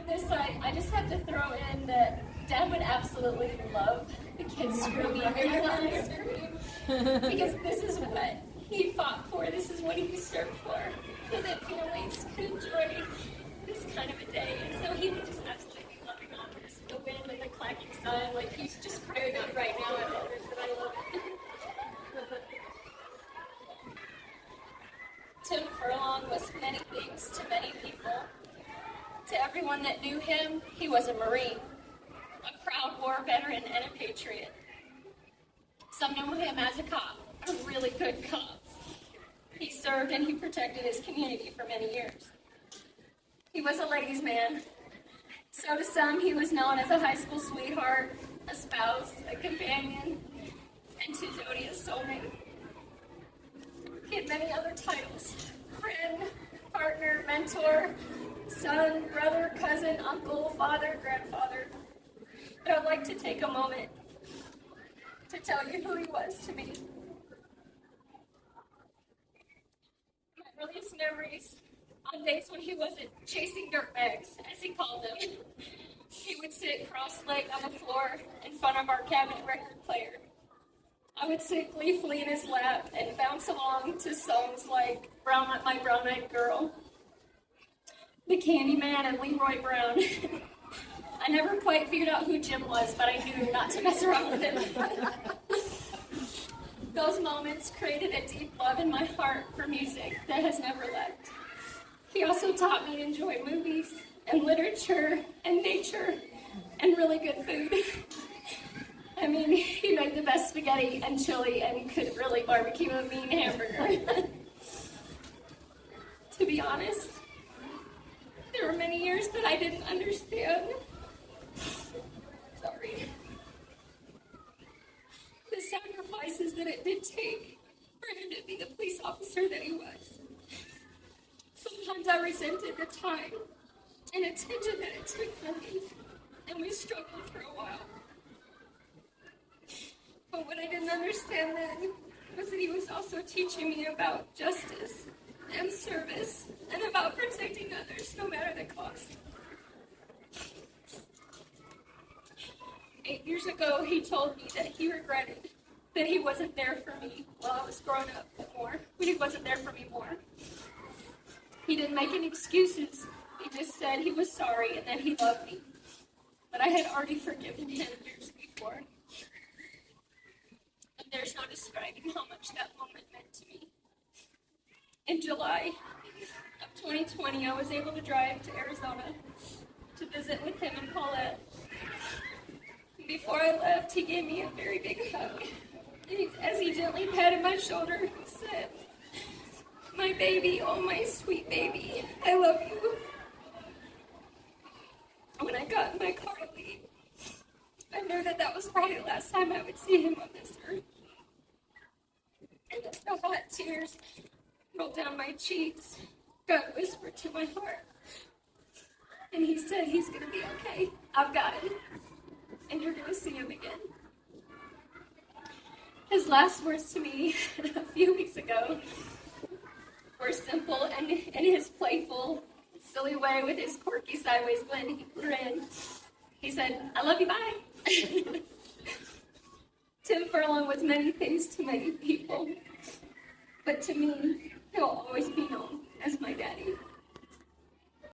with this, I just have to throw in that Dad would absolutely love the kids screaming on the screen, because this is what he fought for, this is what he served for, so that families could enjoy this kind of a day. And so he would just absolutely be loving all this, the wind and the clacking sun, like he's just crying out right now at all this, and I love it. Tim Furlong was many things to many people. To everyone that knew him, he was a Marine, a proud war veteran, and a patriot. Some knew him as a cop, a really good cop. He served and he protected his community for many years. He was a ladies' man. So to some, he was known as a high school sweetheart, a spouse, a companion, and to Jody, a soulmate. He had many other titles: friend, partner, mentor, son, brother, cousin, uncle, father, grandfather. But I'd like to take a moment to tell you who he was to me. My earliest memories, on days when he wasn't chasing dirtbags, as he called them, he would sit cross-legged on the floor in front of our cabinet record player. I would sit gleefully in his lap and bounce along to songs like My Brown-Eyed Girl, The Candyman, and Leroy Brown. I never quite figured out who Jim was, but I knew not to mess around with him. Those moments created a deep love in my heart for music that has never left. He also taught me to enjoy movies and literature and nature and really good food. I mean, he made the best spaghetti and chili and could really barbecue a mean hamburger. To be honest, there were many years that I didn't understand. Sorry. The sacrifices that it did take for him to be the police officer that he was. Sometimes I resented the time and attention that it took from me, and we struggled for a while. But what I didn't understand then was that he was also teaching me about justice and service and about protecting others no matter the cost. 8 years ago, he told me that he regretted that he wasn't there for me while I was growing up more, when he wasn't there for me more. He didn't make any excuses. He just said he was sorry and that he loved me. But I had already forgiven him years before. And there's no describing how much that moment meant to me. In July of 2020, I was able to drive to Arizona to visit with him and Paulette. Before I left, he gave me a very big hug. As he gently patted my shoulder, he said, "My baby, oh my sweet baby, I love you." When I got in my car to leave, I knew that that was probably the last time I would see him on this earth. And as the hot tears rolled down my cheeks, God whispered to my heart. And he said, "He's going to be okay. I've got him. And you're going to see him again." His last words to me a few weeks ago were simple, and in his playful, silly way with his quirky sideways grin, he said, "I love you, bye." Tim Furlong was many things to many people, but to me,